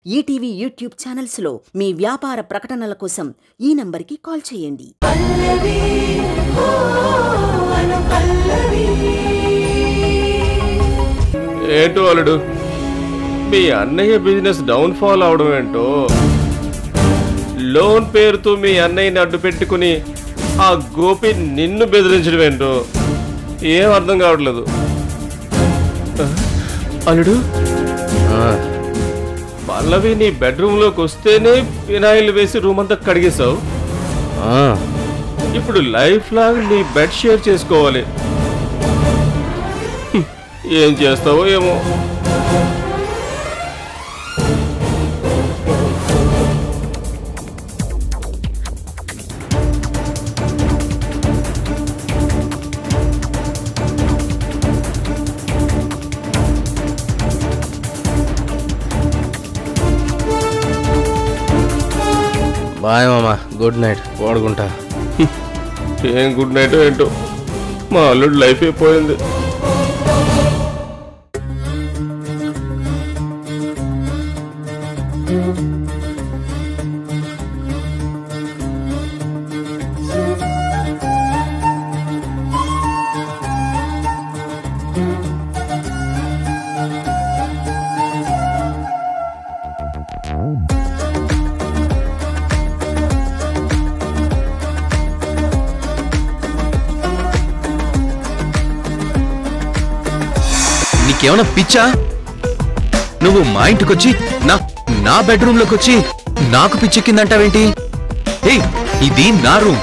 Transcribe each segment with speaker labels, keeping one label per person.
Speaker 1: ETV YouTube ఛానల్స్లో మీ వ్యాపార ప్రకటనల కోసం ఈ నంబర్కి కాల్ చేయండి.
Speaker 2: ఏంటో అల్లుడు, మీ అన్నయ్య బిజినెస్ డౌన్ ఫాల్ అవడం ఏంటో, లోన్ పేరుతో మీ అన్నయ్యని అడ్డు పెట్టుకుని ఆ గోపి నిన్ను బెదిరించడం ఏంటో ఏం అర్థం కావట్లేదు. అల్లుడు, పల్లవి నీ బెడ్రూమ్లోకి వస్తేనే ఫినాయిల్ వేసి రూమ్ అంతా కడిగేశావు. ఇప్పుడు లైఫ్ లాగ్ నీ బెడ్ షేర్ చేసుకోవాలి. ఏం చేస్తావో ఏమో.
Speaker 3: బాయ్ మామ, గుడ్ నైట్, పడుకుంటా.
Speaker 2: ఏం గుడ్ నైట్ ఏంటో, మా అల్లుడు లైఫ్ అయిపోయింది.
Speaker 3: నీకేమన్నా పిచ్చా? నువ్వు మా ఇంటికొచ్చి నా బెడ్రూమ్ లోకి వచ్చి నాకు పిచ్చెక్కిందంటావేంటి? ఇది నా రూమ్.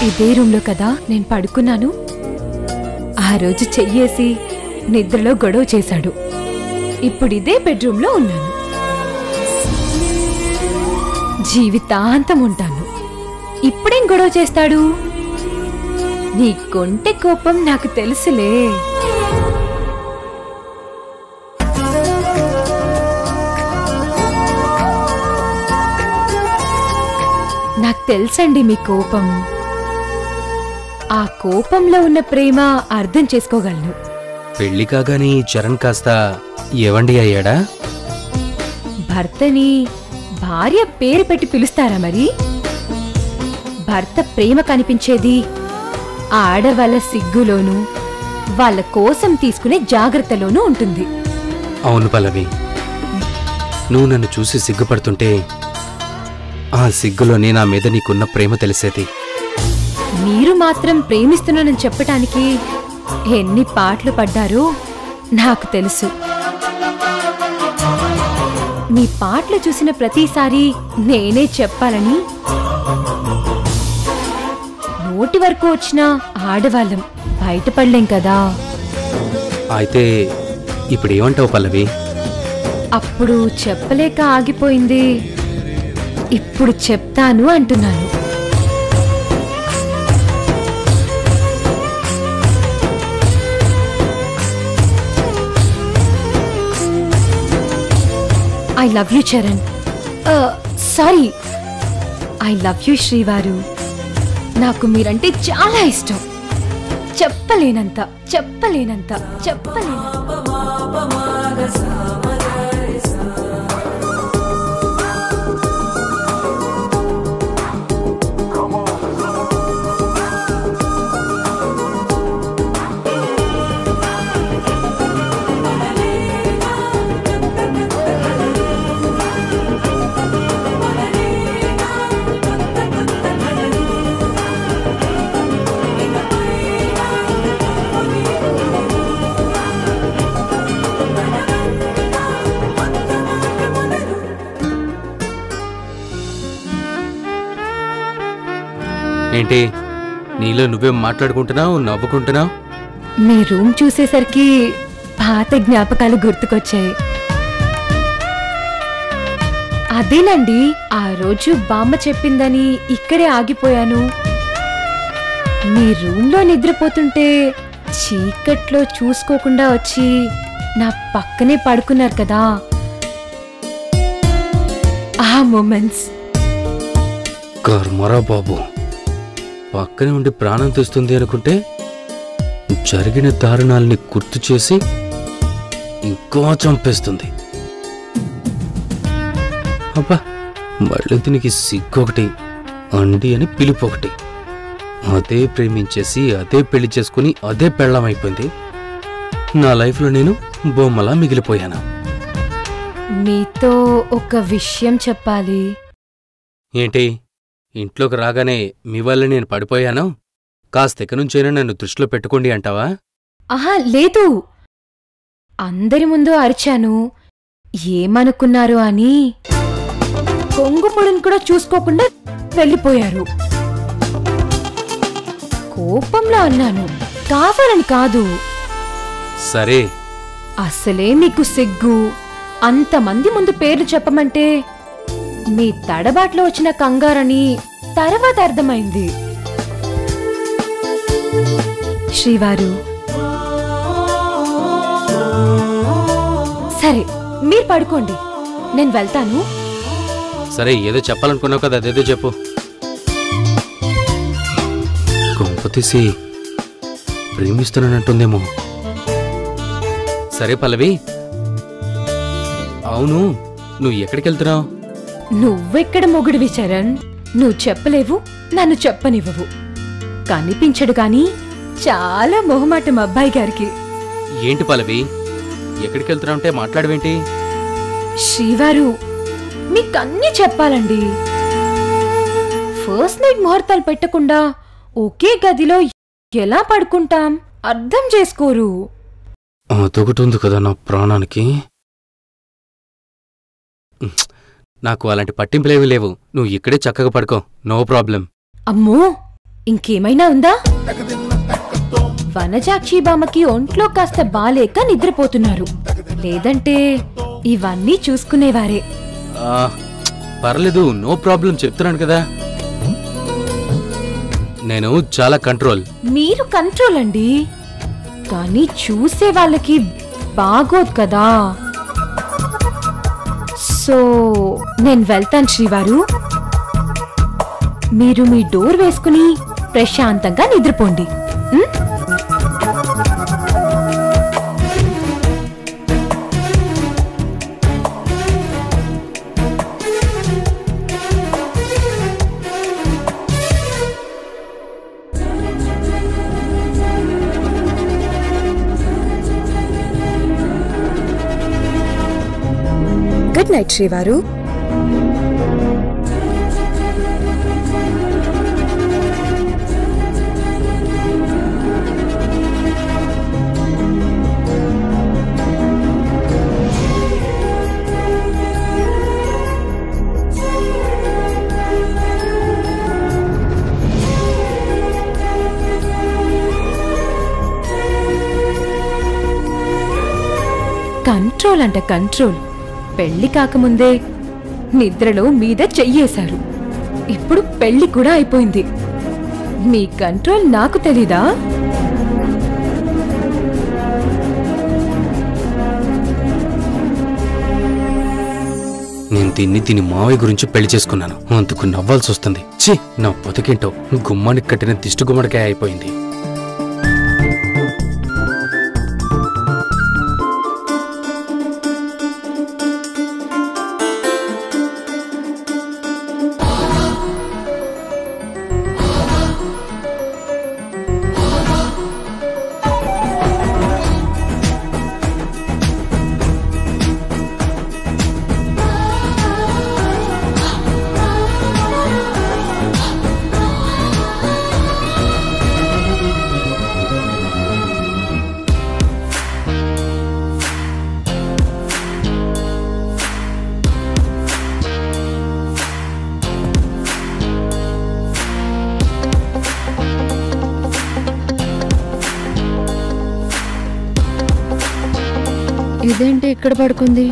Speaker 4: ఇదే రూమ్ లో కదా నేను పడుకున్నాను. ఆ రోజు చెయ్యేసి నిద్రలో గొడవ చేశాడు. ఇప్పుడు ఇదే బెడ్రూమ్ లో ఉన్నాను. జీవితాంతం ఉంటాను. ఇప్పుడేం గొడవ చేస్తాడు? నీ కొంటె కోపం నాకు తెలుసులే. నాకు తెలుసండి మీ కోపం. ఆ కోపంలో ఉన్న ప్రేమ అర్థం చేసుకోగలను.
Speaker 3: పెళ్లి కాగానే చరణ్ కాస్త ఏవండి అయ్యాడా?
Speaker 4: భర్తని భార్య పేరు పెట్టి పిలుస్తారా మరి? భర్త ప్రేమ కనిపించేది ఆడవాళ్ళ సిగ్గులోనూ వాళ్ళ కోసం తీసుకునే జాగ్రత్తలోనూ ఉంటుంది.
Speaker 3: అవును పల్లవి, నువ్వు నన్ను చూసి సిగ్గుపడుతుంటే ఆ సిగ్గులోనే నా మీద నీకున్న ప్రేమ తెలిసేది.
Speaker 4: మీరు మాత్రం ప్రేమిస్తున్నానని చెప్పటానికి ఎన్ని పాటలు పడ్డారో నాకు తెలుసు. మీ పాటలు చూసిన ప్రతిసారి నేనే చెప్పాలని నోటి వరకు వచ్చిన ఆడవాళ్ళం బయటపడలేం కదా.
Speaker 3: అయితే ఇప్పుడేమంటావు పల్లవి?
Speaker 4: అప్పుడు చెప్పలేక ఆగిపోయింది, ఇప్పుడు చెప్తాను అంటున్నాను. I love you Charan. Sorry, I love you శ్రీవారు. నాకు మీరంటే చాలా ఇష్టం. చెప్పలేనంత చెప్పలేనంత చెప్పలేనంత.
Speaker 3: ఏంటి నీలో నువ్వే మాట్లాడుకుంటున్నావు, నవ్వుకుంటున్నావు?
Speaker 4: మీ రూమ్ చూసేసరికి పాత జ్ఞాపకాలు గుర్తుకొచ్చాయి. అదేనండి, ఆ రోజు బామ్మ చెప్పిందని ఇక్కడే ఆగిపోయాను. మీ రూమ్లో నిద్రపోతుంటే చీకట్లో చూసుకోకుండా వచ్చి నా పక్కనే పడుకున్నారు కదా. ఆ మొమెంట్స్.
Speaker 3: కర్మరా బాబు, పక్కనే ఉండి ప్రాణం తెస్తుంది అనుకుంటే జరిగిన దారుణాల్ని గుర్తు చేసి ఇంకా చంపేస్తుంది. అబ్బా మళ్ళీ దీనికి సిగ్గొకటి, అండి అని పిలుపొకటి. అదే ప్రేమించేసి అదే పెళ్లి చేసుకుని అదే పెళ్ళమైపోయింది. నా లైఫ్లో నేను బొమ్మలా మిగిలిపోయాను.
Speaker 4: మీతో ఒక విషయం చెప్పాలి.
Speaker 3: ఏంటి? ఇంట్లోకి రాగానే మీ వల్ల నేను పడిపోయాను, కాస్త నుంచైనా నన్ను దృష్టిలో పెట్టుకోండి అంటావా?
Speaker 4: ఆహా లేదు, అందరి ముందు అరిచాను, ఏమనుకున్నారు అని. కొంగుముడిని కూడా చూసుకోకుండా వెళ్ళిపోయారు. కోపంలో అన్నాను, కావాలని కాదు.
Speaker 3: సరే,
Speaker 4: అసలే మీకు సిగ్గు. అంతమంది ముందు పేర్లు చెప్పమంటే మీ తడబాట్లో వచ్చిన కంగారని తర్వాత అర్థమైంది. శ్రీవారు, సరే మీరు పడుకోండి, నేను వెళ్తాను.
Speaker 3: సరే, ఏదో చెప్పాలనుకున్నావు కదా, అదేదో చెప్పు. కొంపతీసి ప్రేమిస్తున్నానంటుందేమో. సరే పల్లవి, అవును, నువ్వు ఎక్కడికెళ్తున్నావు?
Speaker 4: నువ్వెక్కడ మొగుడివి చరణ్? నువ్వు చెప్పలేవు, నన్ను చెప్పనివ్వవు. కనిపించడు గాని చాలా మొహమాటం అబ్బాయి గారికి.
Speaker 3: ఏంటి పల్లవి, ఎక్కడికెళ్తున్నావు అంటే మాట్లాడవేంటి?
Speaker 4: శ్రీవారు, మీకన్నీ చెప్పాలండి. ఫస్ట్ నైట్ ముహూర్తాలు పెట్టకుండా ఒకే గదిలో ఎలా పడుకుంటాం అర్థం చేసుకోరు.
Speaker 3: అదొకటి ఉంది కదా నా ప్రాణానికి. నాకు అలాంటి పట్టింపులేవి లేవు, నువ్వు ఇక్కడే చక్కగా పడుకో, నో ప్రాబ్లం.
Speaker 4: అమ్మో, ఇంకేమైనా ఉందా? వనజాక్షి బామ్మకి ఒంట్లో కాస్త బాలేక నిద్రపోతున్నారు, లేదంటే ఇవన్నీ చూసుకునేవారే.
Speaker 3: పర్లేదు, నో ప్రాబ్లం, చెప్తున్నాను కదా. నేను చాలా కంట్రోల్.
Speaker 4: మీరు కంట్రోల్ అండి, కానీ చూసే వాళ్ళకి బాగోదు కదా. సో నేను వెళ్తాను శ్రీవారు, మీరు మీ డోర్ వేసుకుని ప్రశాంతంగా నిద్రపోండి.
Speaker 5: గుడ్ నైట్ శ్రీవారు.
Speaker 4: కంట్రోల్ అంట కంట్రోల్. పెళ్లి కాకముందే నిద్రలో మీద చెయ్యేశారు, ఇప్పుడు పెళ్లి కూడా అయిపోయింది. మీ కంట్రోల్ నాకు తెలీదా?
Speaker 3: నేను దీని మావయ్య గురించి పెళ్లి చేసుకున్నాను, అందుకు నవ్వాల్సి వస్తుంది. ఛీ, నా బతుకేంటో గుమ్మానికి కట్టిన దిష్టి గుమ్మడికాయ అయిపోయింది.
Speaker 5: ఇదేంటి ఇక్కడ పడుకుంది?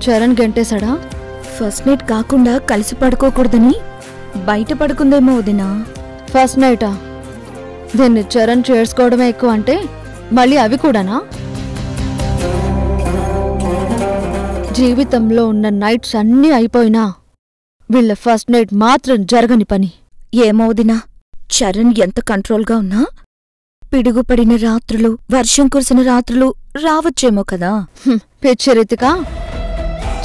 Speaker 5: చరణ్ గంటేశాడా? ఫస్ట్ నైట్ కాకుండా కలిసి పడుకోకూడదని బయట పడుకుందేమో వదినా. ఫస్ట్ నైటా? దీన్ని చరణ్ చేర్చుకోవడమే ఎక్కువ అంటే మళ్ళీ అవి కూడానా? జీవితంలో ఉన్న నైట్స్ అన్నీ అయిపోయినా వీళ్ళ ఫస్ట్ నైట్ మాత్రం జరగని పని. ఏమో వదినా, చరణ్ ఎంత కంట్రోల్గా ఉన్నా పిడుగుపడిన రాత్రులు, వర్షం కురిసిన రాత్రులు రావచ్చేమో కదా. పిచ్చిరితిక,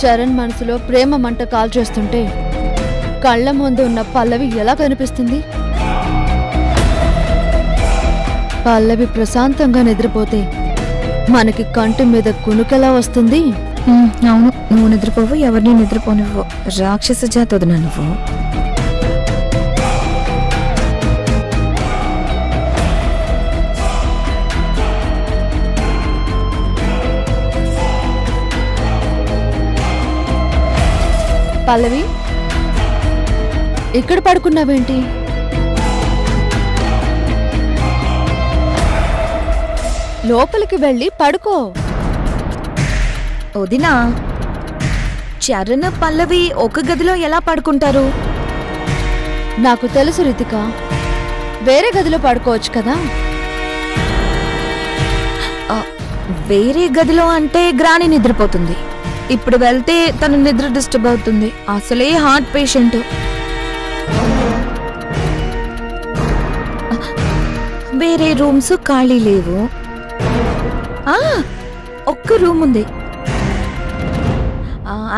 Speaker 5: చరణ్ మనసులో ప్రేమ మంట కాల్చేస్తుంటే కళ్ళ ముందు ఉన్న పల్లవి ఎలా కనిపిస్తుంది? పల్లవి ప్రశాంతంగా నిద్రపోతే మనకి కంటి మీద కునుకెలా వస్తుంది?
Speaker 4: అవును, నువ్వు నిద్రపోవు, ఎవరిని నిద్రపోనివ్వు. రాక్షస జాతి వదినా నువ్వు.
Speaker 5: పల్లవి, ఇక్కడ పడుకున్నావేంటి? లోపలికి వెళ్ళి పడుకో.
Speaker 4: వదినా, చరణ్ పల్లవి ఒక గదిలో ఎలా పడుకుంటారు?
Speaker 5: నాకు తెలుసు రితిక, వేరే గదిలో పడుకోవచ్చు కదా.
Speaker 4: వేరే గదిలో అంటే గ్రాని నిద్రపోతుంది. ఇప్పుడు వెళ్తే తన నిద్ర డిస్టర్బ్ అవుతుంది. అసలే హార్ట్ పేషెంట్. వేరే రూమ్స్ ఖాళీ లేవు. ఒక్క రూమ్ ఉంది,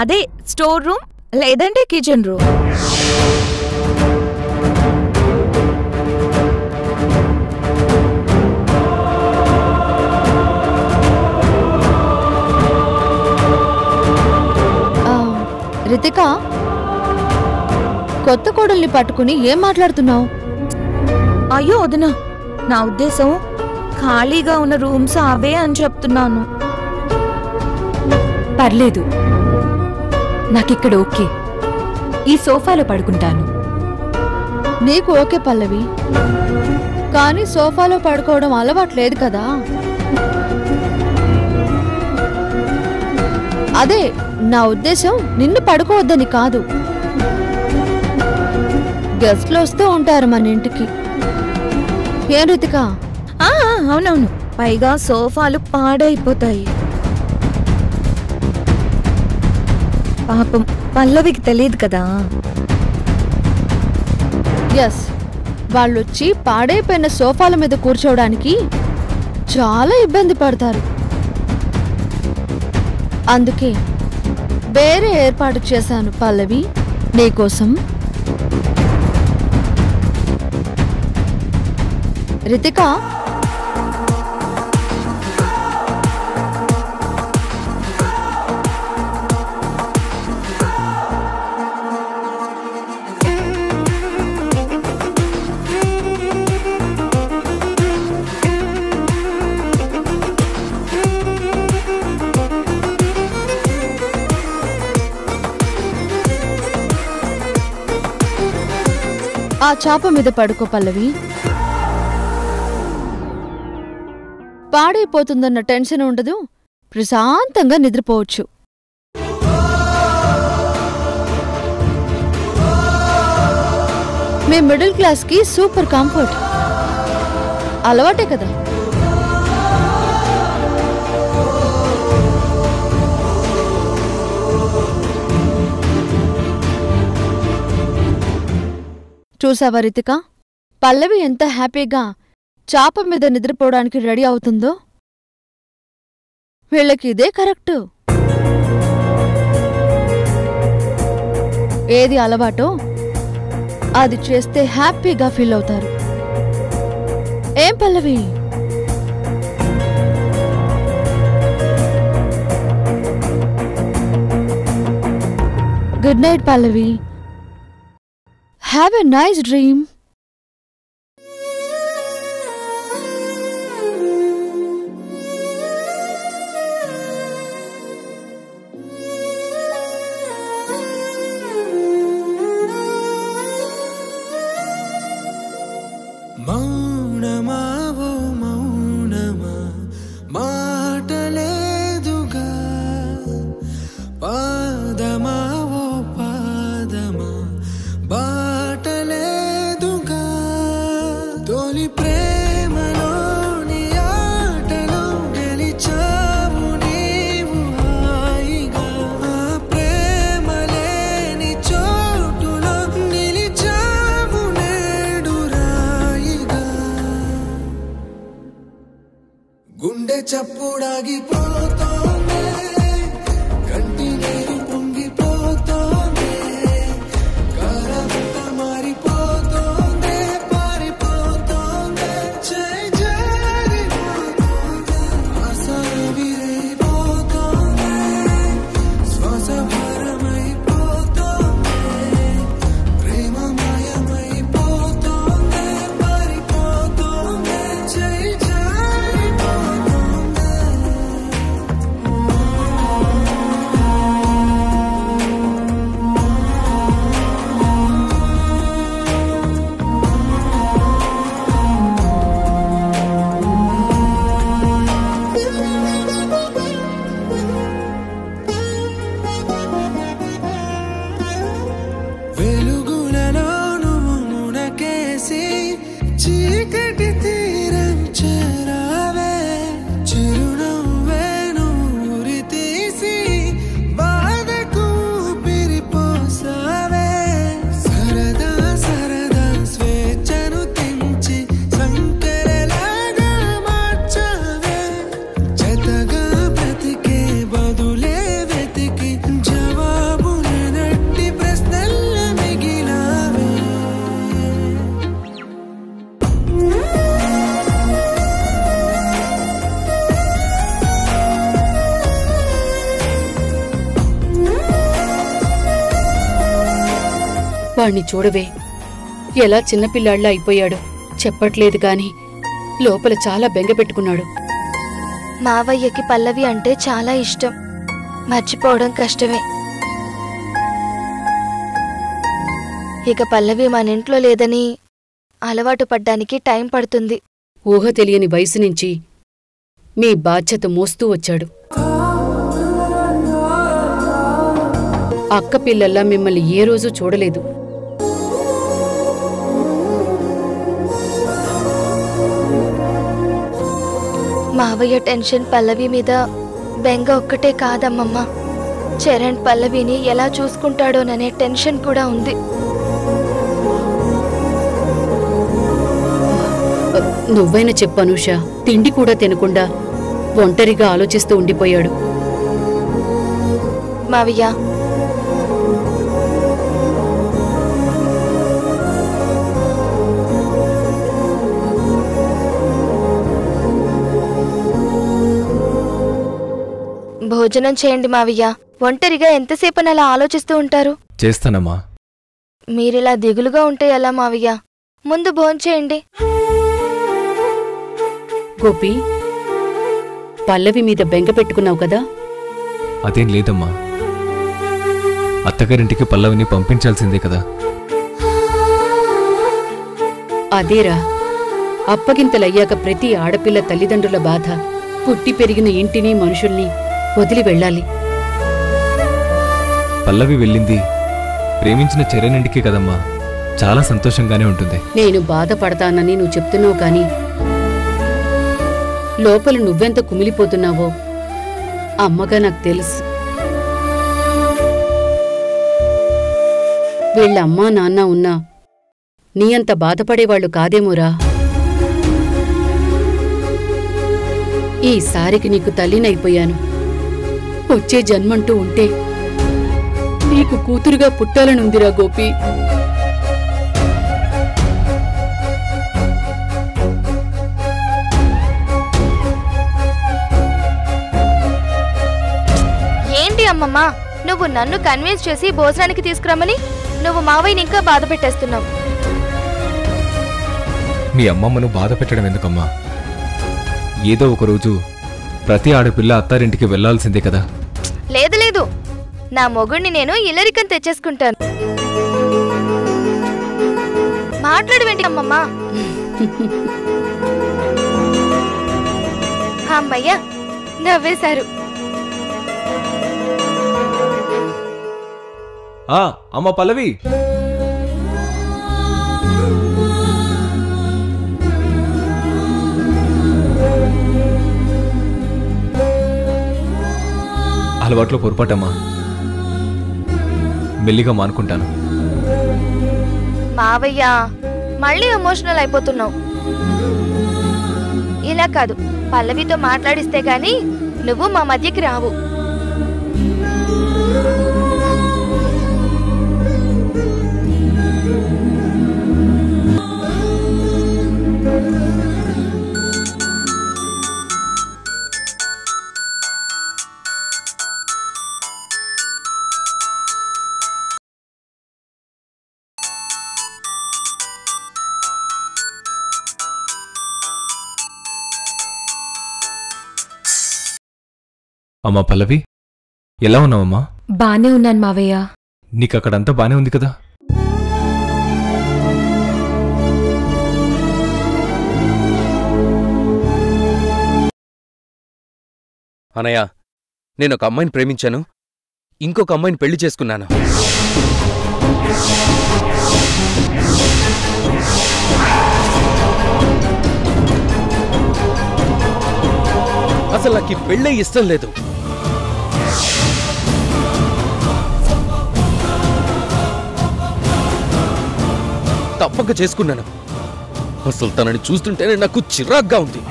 Speaker 4: అదే స్టోర్ రూమ్ లేదంటే కిచెన్ రూమ్.
Speaker 5: రితిక, కొత్త కోడల్ని పట్టుకుని ఏం మాట్లాడుతున్నావు?
Speaker 4: అయ్యో వదినా, నా ఉద్దేశం ఖాళీగా ఉన్న రూమ్స్ అవే అని చెప్తున్నాను. పర్లేదు, నాకిక్కడ ఓకే. ఈ సోఫాలో పడుకుంటాను.
Speaker 5: నీకు ఓకే పల్లవి, కానీ సోఫాలో పడుకోవడం అలవాట్లేదు కదా. అదే నా ఉద్దేశం, నిన్ను పడుకోవద్దని కాదు. గెస్ట్లు వస్తూ ఉంటారు మన ఇంటికి. ఏం రితిక?
Speaker 4: అవునవును, పైగా సోఫాలు పాడైపోతాయి. పాపం పల్లవికి తెలియదు కదా.
Speaker 5: ఎస్, వాళ్ళొచ్చి పాడైపోయిన సోఫాల మీద కూర్చోవడానికి చాలా ఇబ్బంది పడతారు. అందుకే వేరే ఏర్పాటు చేశాను పల్లవి నీకోసం. రితిక, ఆ చాప మీద పడుకో పల్లవి. పాడైపోతుందన్న టెన్షన్ ఉండదు, ప్రశాంతంగా నిద్రపోవచ్చు. మీ మిడిల్ క్లాస్కి సూపర్ కంఫర్ట్. అలవాటే కదా. చూసావా రితిక, పల్లవి ఎంత హ్యాపీగా చాప మీద నిద్రపోవడానికి రెడీ అవుతుందో. వీళ్ళకి ఇదే కరెక్టు. ఏది అలవాటో అది చేస్తే హ్యాపీగా ఫీల్ అవుతారు. ఏం Pallavi? Good night Pallavi. Have a nice dream.
Speaker 6: మౌనమావో మౌనమా మాటలేదుగా, పాదమావో పాదమా బాటలేదుగా, తొలి ప్రేమలోని ఆటలో గెలిచావు నీవు హాయిగా, ఆ ప్రేమ లేని చోటులో నిలిచావు నేడు రాయిగా. గుండె చప్పుడాగిపోతోంది, కంటి నీరు
Speaker 7: వాణ్ణి చూడవే, ఎలా చిన్నపిల్లాళ్ళ అయిపోయాడు. చెప్పట్లేదు కాని లోపల చాలా బెంగపెట్టుకున్నాడు.
Speaker 5: మావయ్యకి పల్లవి అంటే చాలా ఇష్టం. మర్చిపోవడం కష్టమే. ఇక పల్లవి మన ఇంట్లో లేదని అలవాటు పడ్డానికి టైం పడుతుంది.
Speaker 7: ఊహ తెలియని వయసు నుంచి మీ బాధ్యత మోస్తూ వచ్చాడు. అక్క పిల్లల్లా మిమ్మల్ని ఏ రోజూ చూడలేదు.
Speaker 5: మావయ్య టెన్షన్ పల్లవి మీద బెంగ ఒక్కటే కాదమ్మమ్మ. చరణ్ పల్లవిని ఎలా చూసుకుంటాడోననే టెన్షన్ కూడా ఉంది.
Speaker 7: నువ్వైనా చెప్పు అనూష. తిండి కూడా తినకుండా ఒంటరిగా ఆలోచిస్తూ ఉండిపోయాడు.
Speaker 5: మావయ్య, భోజనం చేయండి మావయ్య. ఒంటరిగా ఎంతసేపని అలా ఆలోచిస్తూ ఉంటారు?
Speaker 8: చేస్తానమ్మా.
Speaker 5: మీరిలా దిగులుగా ఉంటే ఎలా మావయ్య? ముందు భోంచేయండి.
Speaker 7: గోపి, పల్లవి మీద బెంగ పెట్టుకున్నావు కదా?
Speaker 8: అదేం లేదమ్మా. అత్తగారింటికి పల్లవిని పంపించాల్సిందే కదా.
Speaker 7: అదేరా, అప్పగింతలయ్యాక ప్రతి ఆడపిల్ల తల్లిదండ్రుల బాధ. పుట్టి పెరిగిన ఇంటిని మనుషుల్ని వదిలి వెళ్ళాలి.
Speaker 8: పల్లవి వెళ్ళింది ప్రేమించిన చరణ్ ఇంటికి కదమ్మా. చాలా సంతోషంగానే ఉంటుంది.
Speaker 7: నేను బాధపడతానని నువ్వు చెప్తున్నావు కాని లోపల నువ్వెంత కుమిలిపోతున్నావో అమ్మగా నాకు తెలుసు. వీళ్ళ అమ్మా నాన్న ఉన్నా నీ అంత బాధపడేవాళ్లు కాదేమోరా. ఈసారికి నీకు తల్లినైపోయాను. వచ్చే జన్మంటూ ఉంటే నీకు కూతురుగా పుట్టాలనుందిరా గోపి.
Speaker 5: ఏంటి అమ్మమ్మ, నువ్వు నన్ను కన్విన్స్ చేసి భోజనానికి తీసుకురమ్మని నువ్వు మావయ్యని ఇంకా బాధ పెట్టేస్తున్నావు.
Speaker 8: మీ అమ్మమ్మను బాధ పెట్టడం ఎందుకమ్మా? ఏదో ఒకరోజు ప్రతి ఆడపిల్ల అత్తారింటికి వెళ్లాల్సిందే కదా.
Speaker 5: లేదు లేదు, నా మొగుణ్ణి నేను ఇల్లరికం తెచ్చేసుకుంటాను. మాట్లాడవేంటి అమ్మమ్మా? అమ్మయ్య, నవ్వేశారు.
Speaker 8: అమ్మ పల్లవి, అలవాట్లో పొరపాటమ్మా. మెల్లిగా మానుకుంటాను.
Speaker 5: మావయ్య, మళ్ళీ ఎమోషనల్ అయిపోతున్నావు. ఇలా కాదు, పల్లవితో మాట్లాడిస్తే గాని నువ్వు మా మధ్యకి రావు.
Speaker 8: అమ్మా పల్లవి, ఎలా ఉన్నావమ్మా?
Speaker 4: బానే ఉన్నాను మావయ్య.
Speaker 8: నీకు అక్కడంతా బానే ఉంది కదా?
Speaker 3: అనయ్య, నేను ఒక అమ్మాయిని ప్రేమించాను. ఇంకొక అమ్మాయిని పెళ్లి చేసుకున్నాను. అసలు నాకు ఈ పెళ్ళే ఇష్టం లేదు. తప్పక చేసుకున్నాను. అసలు తనని చూస్తుంటేనే నాకు చిరాగ్గా ఉంది.